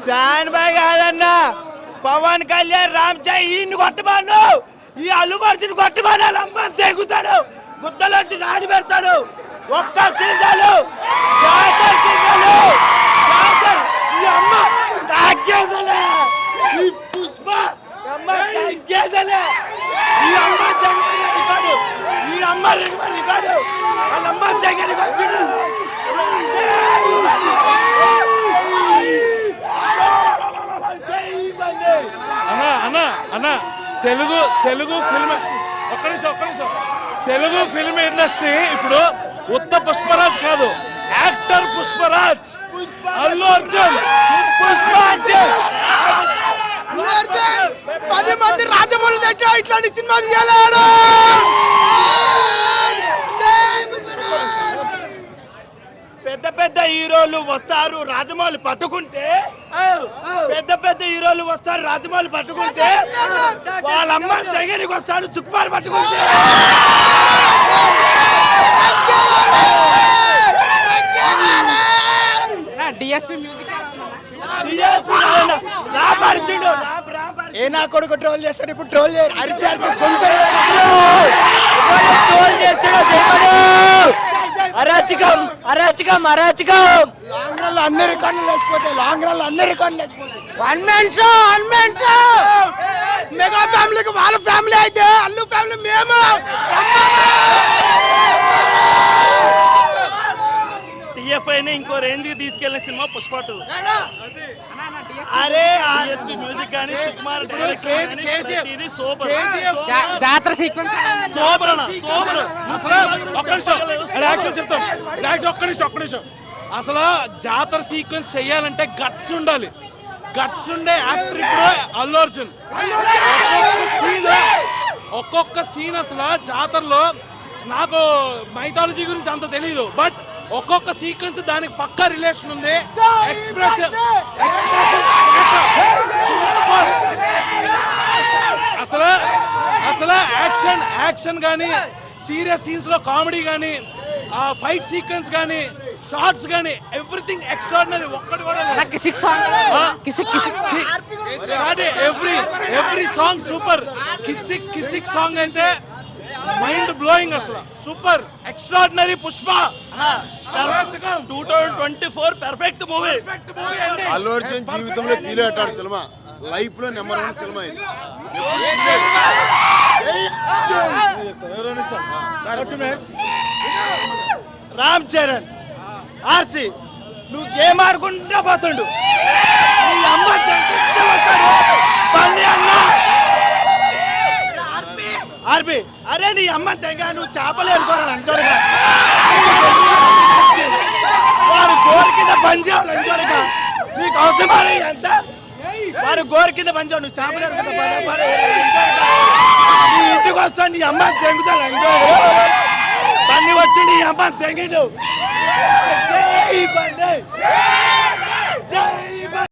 Fan boy కాదన్నా, పవన్ కళ్యాణ్ రామ్ చరణ్ ఈయన్ని కొట్టబాను, ఈ అల్లు అర్జున్ కొట్టబాను, అమ్మ తెగుతాడు, గుద్దలోంచి నాడి పెడతాడు. ఒక్క సీజాలు జాతర సీజాలు జాతర, ఈ అమ్మ తగ్గేదలే, ఈ పుష్ప అమ్మ తగ్గేదలే, ఈ అమ్మ తెగడు, ఈ అమ్మ రికాడు, వాళ్ళమ్మ తెగడికి వచ్చిండు. అన్న తెలుగు ఫిల్మ్ ఒక్క నిమిషం తెలుగు ఫిల్మ్ ఇండస్ట్రీ ఇప్పుడు ఉత్త పుష్పరాజ్ కాదు, యాక్టర్ పుష్పరాజ్, అల్లు అర్జున్ పుష్ప అంటే 10 మంది రాజమౌళి దగ్గర ఇట్లాంటి సినిమా తీయాలి. పెద్ద పెద్ద హీరోలు వస్తారు, రాజమౌళి పట్టుకుంటే, పెద్ద హీరోలు వస్తారు, రాజమౌళి పట్టుకుంటే, వాళ్ళమ్మ దగ్గరికి వస్తాడు సుకుమార్ పట్టుకుంటే. డిఎస్పీ మ్యూజిక్ ఏ నా కొడుకు ట్రోల్ చేస్తాడు, ఇప్పుడు ట్రోల్ చేయరు, అరిచి అరాచకం అరాచకం అరాచకం. లాంగ్ రన్ అన్ని రికార్డులు లేచిపోతాయి, లాంగ్ రన్ అన్ని రికార్డులు లేచిపోతాయి. వన్ మ్యాన్ షో మెగా ఫ్యామిలీకి వాళ్ళ ఫ్యామిలీ అయితే అల్లు ఫ్యామిలీ మేము. టీఎఫ్ఐని ఇంకో రేంజ్ కి తీసుకెళ్లిన సినిమా పుష్ప 2. అరే డిఎస్పీ మ్యూజిక్ కానీ సుకుమార్ డైరెక్షన్ కానీ సూపర్ జాతర సీక్వెన్స్ సూపర్ అన్న సూపర్. ఒక్క నిమిషం అసలు జాతర సీక్వెన్స్ చెయ్యాలంటే గట్స్ ఉండాలి, గట్స్ ఉండే యాక్టర్ ఇప్పుడు అల్లు అర్జున్. ఒక్కొక్క సీన్ అసలు జాతరలో నాకు మైథాలజీ గురించి అంత తెలియదు, బట్ ఒక్కొక్క సీక్వెన్స్ దానికి పక్కా రిలేషన్ ఉంది. ఎక్స్ప్రెషన్ అసలు యాక్షన్ కానీ, సీరియస్ సీన్స్ లో కామెడీ కానీ, ఫైట్ సీక్వెన్స్ కానీ, షార్ట్స్ కానీ, ఎవ్రీథింగ్ ఎక్స్ట్రాడినరీ. ఒక్కటి కూడా every song super. Kissik song అయితే మైండ్ బ్లోయింగ్, అసలు super extraordinary. Pushpa 2024 perfect movie. Allu Arjun జీవితంలో తీలేటాడు సినిమా, లైఫ్ లో నెంబర్ 1 సినిమా ఇది. రామ్ చరణ్ ఆర్సి నువ్వు గేమ్ ఆడుకుంటా పోతుండు, నీ అమ్మ ఆర్పి. అరే నీ అమ్మ తెగ నువ్వు చేపలు వేసుకోవాలి అంతగా, వాడు గోరు కింద పని చేయాలి అంతగా, నీకు అవసరమా ఎంత? వాడు గోరు కింద పని చేయాలి, నువ్వు చేపలు నీ ఇంటికి వస్తాను, నీ అమ్మ తెంగుతాను అంతే. బండి వచ్చి నీ అమ్మ తెంగిడు బండి.